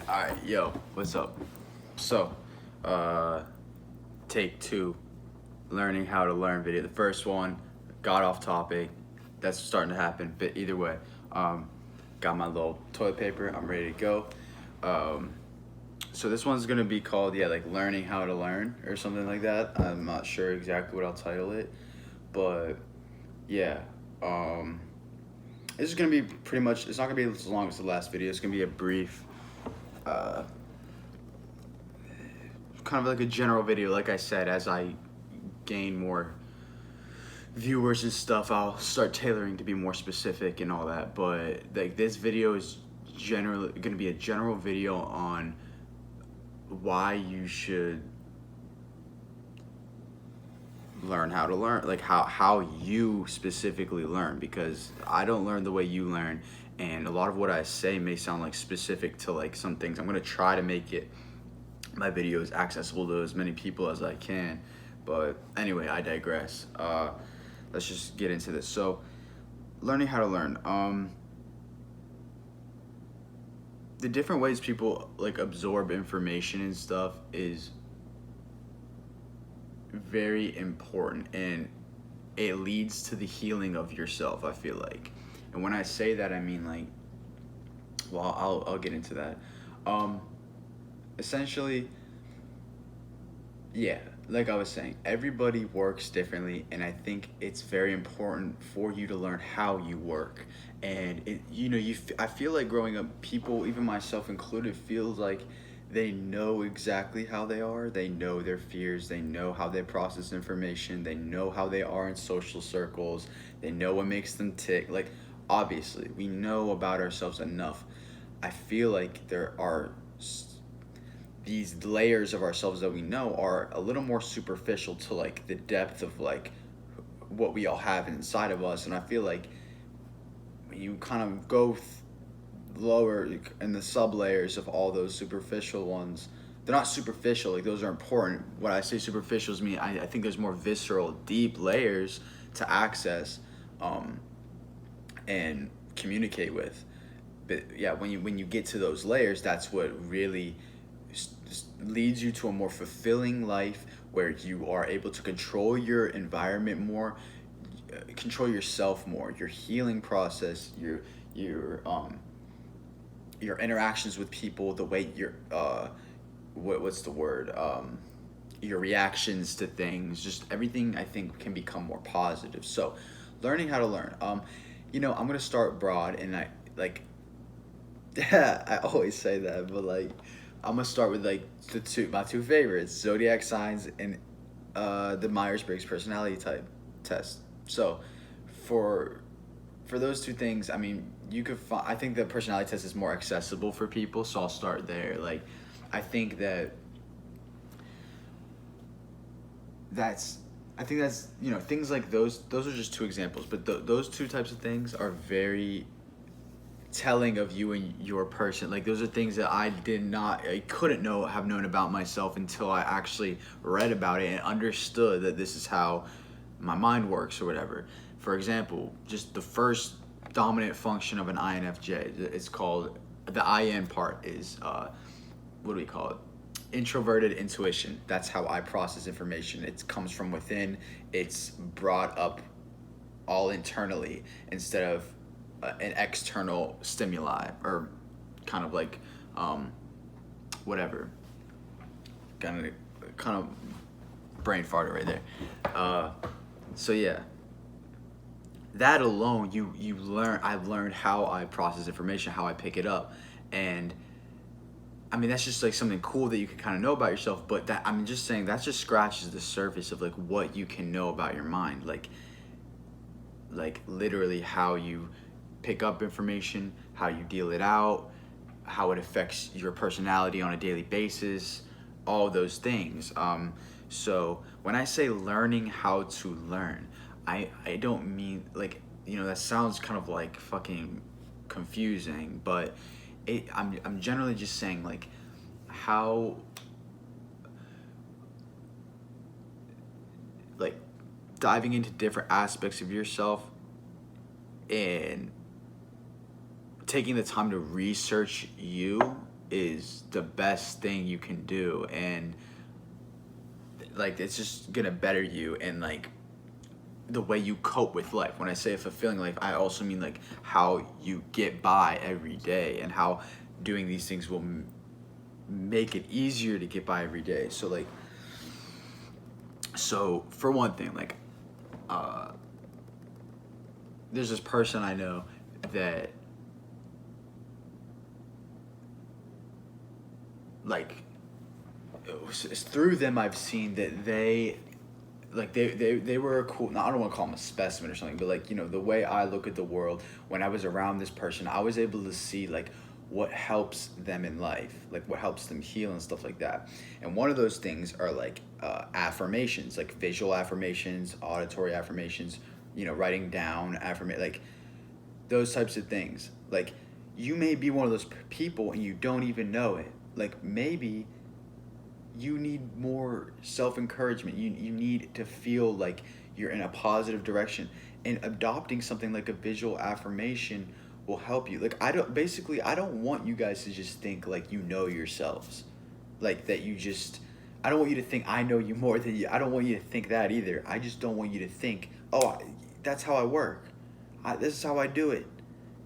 Alright, yo, what's up? So, uh, take two, learning how to learn video. The first one got off topic. That's starting to happen, but either way, um, got my little toilet paper. I'm ready to go. Um, so this one's gonna be called, like learning how to learn or something like that. I'm not sure exactly what I'll title it, but yeah. Um, this is gonna be pretty much. It's not gonna be as long as the last video. It's gonna be a brief. Uh, Kind of like a general video. Like I said, as I gain more viewers and stuff, I'll start tailoring to be more specific and all that. But like this video is generally going to be a general video on why you should learn how to learn, like how you specifically learn, because I don't learn the way you learn, and a lot of what I say may sound like specific to like some things. I'm going to try to make it my videos accessible to as many people as I can. But anyway, I digress. Let's just get into this. So, learning how to learn. The different ways people like absorb information and stuff is very important, and it leads to the healing of yourself, I feel like. And when I say that, I mean like, well, I'll get into that. Essentially, yeah, like I was saying, everybody works differently, and I think it's very important for you to learn how you work. And I feel like growing up, people, even myself included, feels like they know exactly how they are. They know their fears. They know how they process information. They know how they are in social circles. They know what makes them tick. Like, obviously, we know about ourselves enough. I feel like there are these layers of ourselves that we know are a little more superficial to like the depth of like what we all have inside of us. And I feel like when you kind of go lower in the sub layers of all those superficial ones, they're not superficial, like those are important. What I say superficial is mean I think there's more visceral, deep layers to access, and communicate with. But yeah, when you get to those layers, that's what really leads you to a more fulfilling life, where you are able to control your environment more, control yourself more, your healing process, your interactions with people, the way what's the word, your reactions to things, just everything I think can become more positive. So learning how to learn, I'm gonna start broad, and I like I always say that, but like I'm gonna start with like my two favorites, zodiac signs and the Myers-Briggs personality type test. So for those two things, I mean, you could I think the personality test is more accessible for people, so I'll start there. Like, I think that that's things like those are just two examples, but those two types of things are very telling of you and your person. Like, those are things that I couldn't have known about myself until I actually read about it and understood that this is how my mind works or whatever. For example, just the first dominant function of an INFJ, it's called, the IN part is what do we call it? Introverted intuition. That's how I process information. It comes from within. It's brought up all internally instead of an external stimuli, or kind of like whatever. Kind of brain farted right there. So yeah, that alone, you learn. I've learned how I process information, how I pick it up, and I mean, that's just like something cool that you can kind of know about yourself. But that, I'm just saying, that just scratches the surface of like what you can know about your mind, like literally how you pick up information, how you deal it out, how it affects your personality on a daily basis, all those things. So when I say learning how to learn, I don't mean like, that sounds kind of like fucking confusing, but I'm generally just saying like how, like, diving into different aspects of yourself and taking the time to research you is the best thing you can do, and like it's just gonna better you and like the way you cope with life. When I say a fulfilling life, I also mean like how you get by every day and how doing these things will make it easier to get by every day. So like, so for one thing, like there's this person I know that like it's through them I've seen that they were a cool, I don't want to call them a specimen or something, but like, you know, the way I look at the world, when I was around this person, I was able to see like what helps them in life, like what helps them heal and stuff like that. And one of those things are like affirmations, like visual affirmations, auditory affirmations, you know, writing down like those types of things. Like you may be one of those people and you don't even know it. Like maybe you need more self-encouragement. You need to feel like you're in a positive direction, and adopting something like a visual affirmation will help you. Like I don't want you guys to just think like you know yourselves, like that you just, I don't want you to think I know you more than you. I don't want you to think that either. I just don't want you to think, oh, that's how I work. This is how I do it.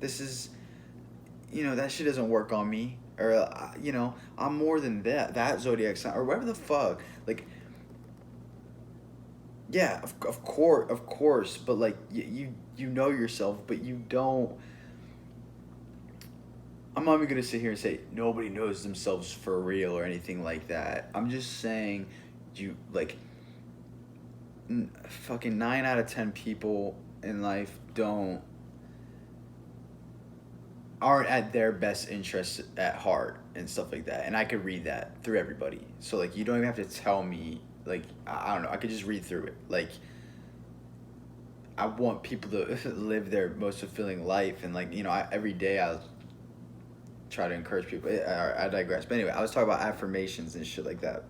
This is, you know, that shit doesn't work on me. Or, you know, I'm more than that zodiac sign, or whatever the fuck. Like, yeah, of course, but like, you know yourself, but you don't. I'm not even gonna sit here and say nobody knows themselves for real or anything like that. I'm just saying, you, like, fucking 9 out of 10 people in life aren't at their best interests at heart and stuff like that. And I could read that through everybody. So like you don't even have to tell me, like I don't know, I could just read through it. Like I want people to live their most fulfilling life, and like, you know, every day I try to encourage people. I digress. But anyway, I was talking about affirmations and shit like that.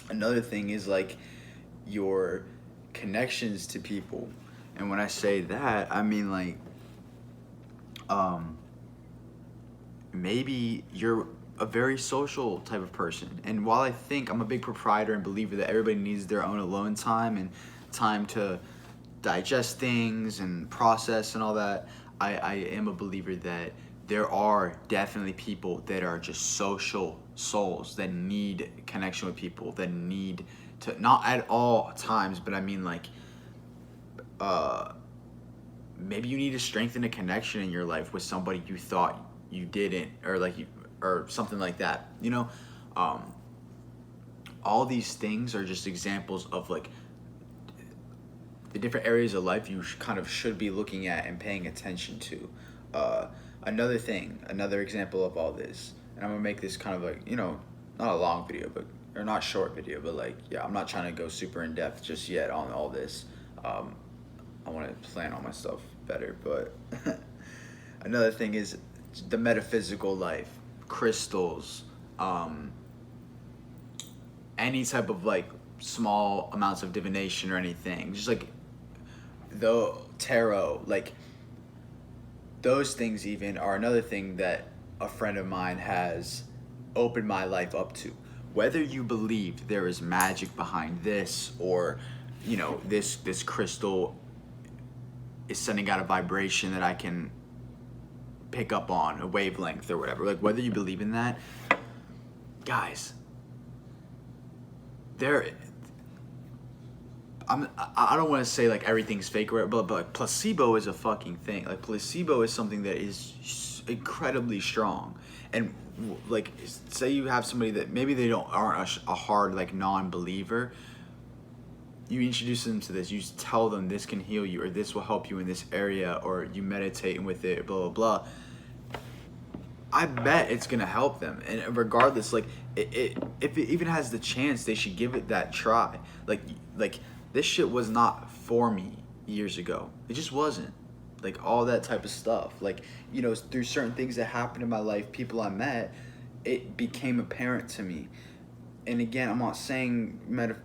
Another thing is like your connections to people. And when I say that, I mean like maybe you're a very social type of person. And while I think I'm a big proprietor and believer that everybody needs their own alone time and time to digest things and process and all that, I am a believer that there are definitely people that are just social souls that need connection with people, that need to, not at all times, but I mean like maybe you need to strengthen a connection in your life with somebody you thought you didn't, or like you, or something like that, you know. All these things are just examples of like the different areas of life you kind of should be looking at and paying attention to. Another example of all this, and I'm gonna make this kind of like, you know, not a long video, but, or not short video, but like, yeah, I'm not trying to go super in depth just yet on all this. I want to plan all my stuff better, but another thing is the metaphysical life, crystals, any type of like small amounts of divination or anything, just like the tarot, like those things even are another thing that a friend of mine has opened my life up to. Whether you believe there is magic behind this, or, you know, this crystal is sending out a vibration that I can pick up on, a wavelength or whatever, like whether you believe in that, guys, I don't want to say like everything's fake or whatever, but like placebo is a fucking thing. Like placebo is something that is incredibly strong. And like, say you have somebody that maybe they aren't a hard like non-believer, you introduce them to this, you tell them this can heal you, or this will help you in this area, or you meditate with it, blah blah blah. I bet it's gonna help them, and regardless, like if it even has the chance, they should give it that try. Like this shit was not for me years ago. It just wasn't. Like all that type of stuff. Like, you know, through certain things that happened in my life, people I met, it became apparent to me. And again, I'm not saying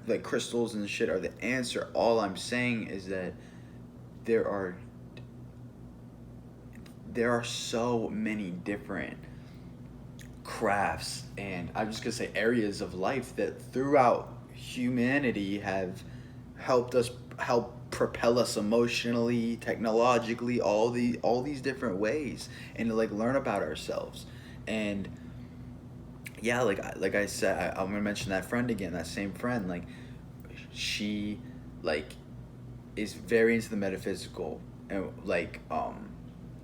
like crystals and shit are the answer. All I'm saying is that there are so many different crafts, and I'm just gonna say areas of life that throughout humanity have helped us, help propel us emotionally, technologically, all these different ways, and to like learn about ourselves. And yeah, like I said, I'm gonna mention that friend again, that same friend. Like she, like, is very into the metaphysical, and like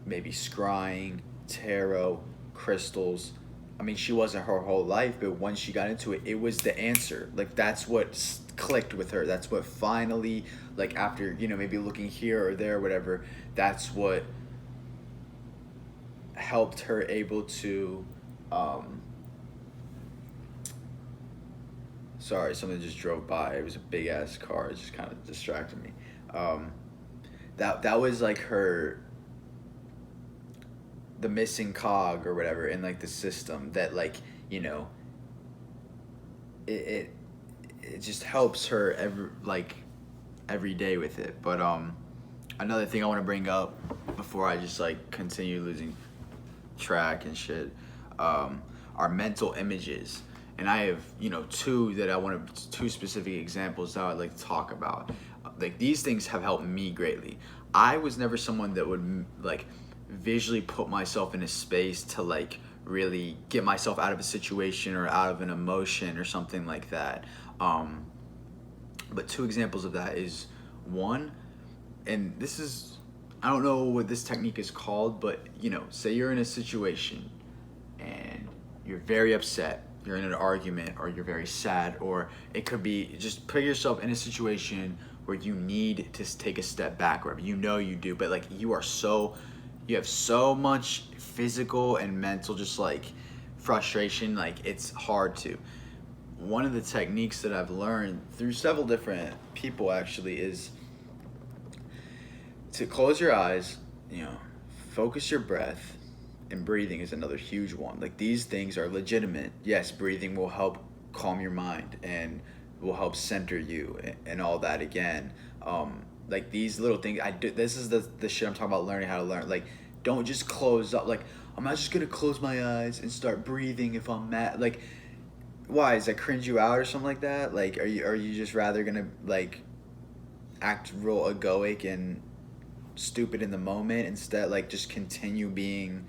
maybe scrying, tarot, crystals. I mean, she wasn't her whole life, but once she got into it, it was the answer. Like that's what clicked with her. That's what finally, like after maybe looking here or there, or whatever. That's what helped her able to. Um, Sorry, something just drove by. It was a big ass car. It just kind of distracted me. Um, that was like her, the missing cog or whatever in like the system that, like, you know it it, it just helps her every day with it. But another thing I want to bring up before I just like continue losing track and shit, um, are mental images. And I have, two specific examples that I'd like to talk about. Like these things have helped me greatly. I was never someone that would like visually put myself in a space to like really get myself out of a situation or out of an emotion or something like that. Um, but two examples of that is one, and this is, I don't know what this technique is called, but say you're in a situation and you're very upset, you're in an argument, or you're very sad, or it could be just put yourself in a situation where you need to take a step back, or you do, but like you have so much physical and mental just like frustration, like it's hard to. One of the techniques that I've learned through several different people actually is to close your eyes, focus your breath, and breathing is another huge one. Like these things are legitimate. Yes, breathing will help calm your mind and will help center you and all that again. Like these little things I do. This is the shit I'm talking about. Learning how to learn. Like, don't just close up. Like, I'm not just gonna close my eyes and start breathing if I'm mad. Like, why, does that cringe you out or something like that? Like, are you just rather gonna like act real egoic and stupid in the moment instead, like just continue being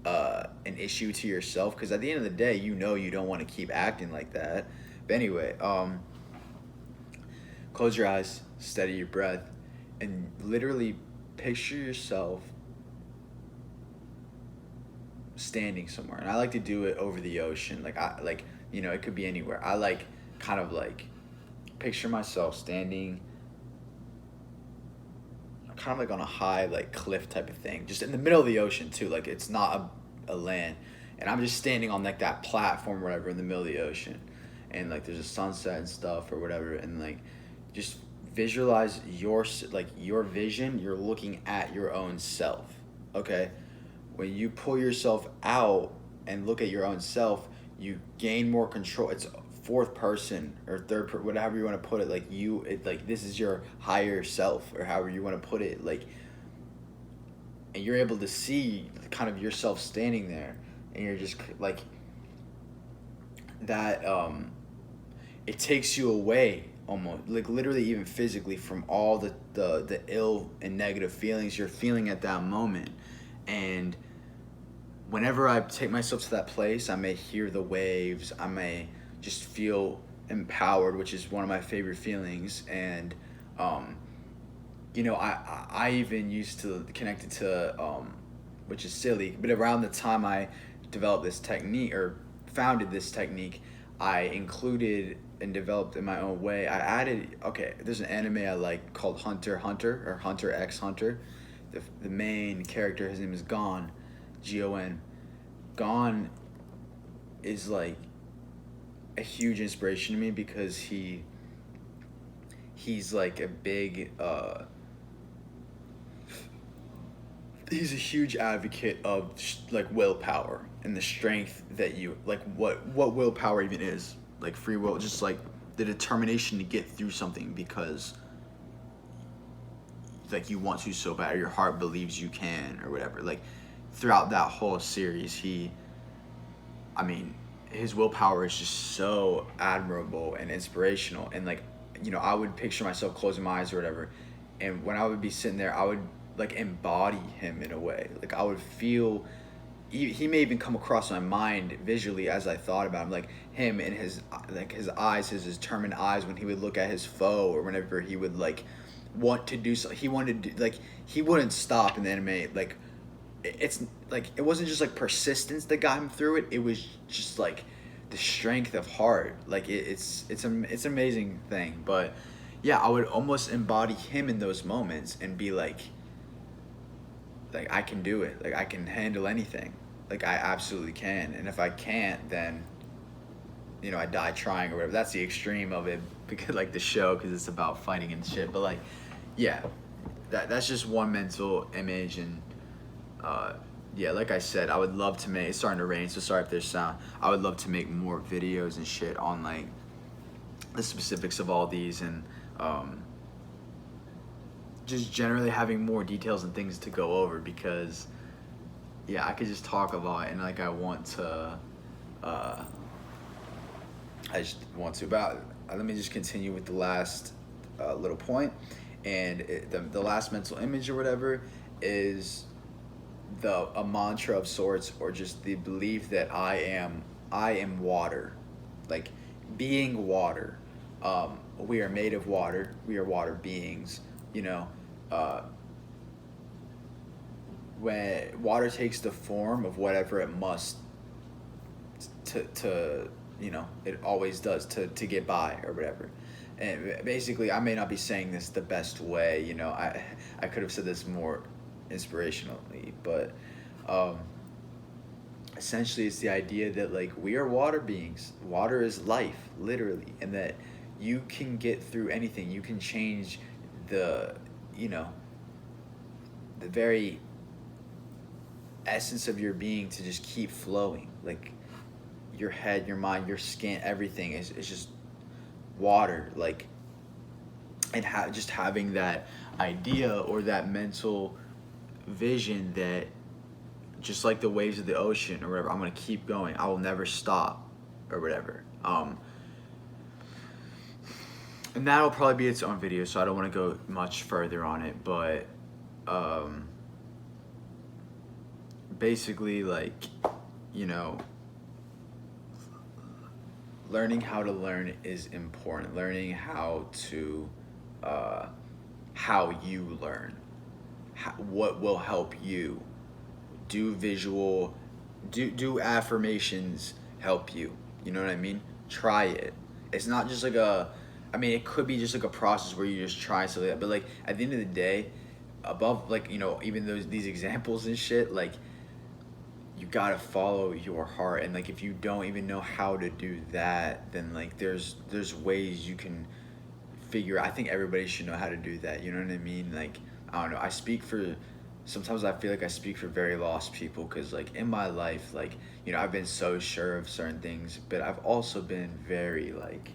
an issue to yourself? Because at the end of the day, you don't want to keep acting like that. But anyway, close your eyes, steady your breath, and literally picture yourself standing somewhere. And I like to do it over the ocean. It could be anywhere. I like kind of like picture myself standing kind of like on a high like cliff type of thing, just in the middle of the ocean too. Like it's not a land, and I'm just standing on like that platform or whatever in the middle of the ocean, and like there's a sunset and stuff or whatever, and like just visualize your vision. You're looking at your own self. Okay, when you pull yourself out and look at your own self, you gain more control. It's fourth person or whatever you want to put it. Like this is your higher self, or however you want to put it. Like, and you're able to see kind of yourself standing there, and you're just like that. It takes you away almost, like literally, even physically, from all the ill and negative feelings you're feeling at that moment. And whenever I take myself to that place, I may hear the waves, I may just feel empowered, which is one of my favorite feelings. And I even used to connect it to, which is silly, but around the time I developed this technique or founded this technique, I included and developed in my own way. I added, okay, there's an anime I like called Hunter x Hunter, or Hunter x Hunter. The main character, his name is Gon, Gon. Gon is like a huge inspiration to me because he's like a big he's a huge advocate of like willpower and the strength that you like, what willpower even is, like free will, just like the determination to get through something because like you want to so bad, or your heart believes you can, or whatever. Like throughout that whole series, he I mean, his willpower is just so admirable and inspirational. And like, I would picture myself closing my eyes or whatever, and when I would be sitting there, I would like embody him in a way. Like I would feel. He may even come across my mind visually as I thought about him, like him and his eyes, his determined eyes when he would look at his foe, or whenever he would like want to do so. He wanted to, like, he wouldn't stop in the anime. Like it's like it wasn't just like persistence that got him through it. It was just like the strength of heart. Like it's an amazing thing. But yeah, I would almost embody him in those moments and be like I can do it. Like I can handle anything. Like I absolutely can. And if I can't, then I die trying or whatever. That's the extreme of it, because like the show, because it's about fighting and shit. But like, yeah, that's just one mental image. And yeah, like I said, I would love to make. It's starting to rain, so sorry if there's sound. I would love to make more videos and shit on like the specifics of all these, and just generally having more details and things to go over, because yeah, I could just talk a lot, and like I want to I just want to. But let me just continue with the last little point. And the last mental image or whatever is a mantra of sorts, or just the belief that I am water, like being water. We are made of water. We are water beings. You know, uh, when water takes the form of whatever it must to it always does to get by or whatever. And basically, I may not be saying this the best way. I could have said this more inspirationally, but um, essentially it's the idea that like we are water beings. Water is life, literally, and that you can get through anything. You can change the you know the very essence of your being to just keep flowing. Like your head, your mind, your skin, everything is just water. Like, and just having that idea or that mental vision that just like the waves of the ocean or whatever, I'm gonna keep going. I will never stop or whatever. And that'll probably be its own video, so I don't want to go much further on it. But basically, like, you know, learning how to learn is important. Learning how to, how you learn, what will help you. Do visual, do affirmations help you? You know what I mean? Try it. It's not just like I mean, it could be just like a process where you just try something like that. But like at the end of the day, above like even these examples and shit, like you gotta follow your heart. And like if you don't even know how to do that, then like there's ways you can figure. I think everybody should know how to do that. You know what I mean? Like I don't know. Sometimes I feel like I speak for very lost people, because like in my life, like I've been so sure of certain things, but I've also been very like,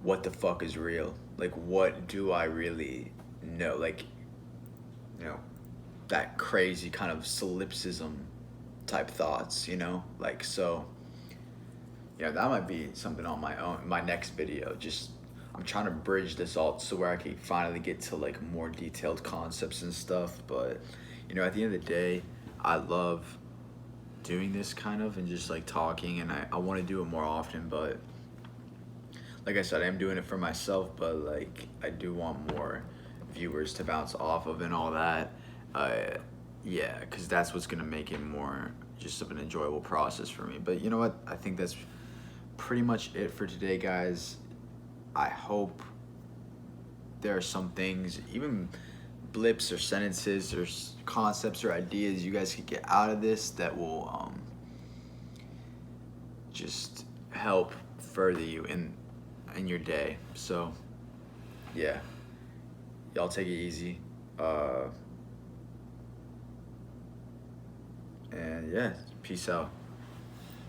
what the fuck is real? Like, what do I really know? Like, you know, that crazy kind of solipsism type thoughts, Like, so, yeah, that might be something on my next video. Just, I'm trying to bridge this all so where I can finally get to like more detailed concepts and stuff. But, at the end of the day, I love doing this kind of and just like talking, and I want to do it more often. But like I said, I am doing it for myself, but like I do want more viewers to bounce off of and all that. Yeah, because that's what's gonna make it more just of an enjoyable process for me. But you know what? I think that's pretty much it for today, guys. I hope there are some things, even blips or sentences or concepts or ideas you guys could get out of this that will just help further you in your day. So yeah, y'all take it easy, and yeah, peace out.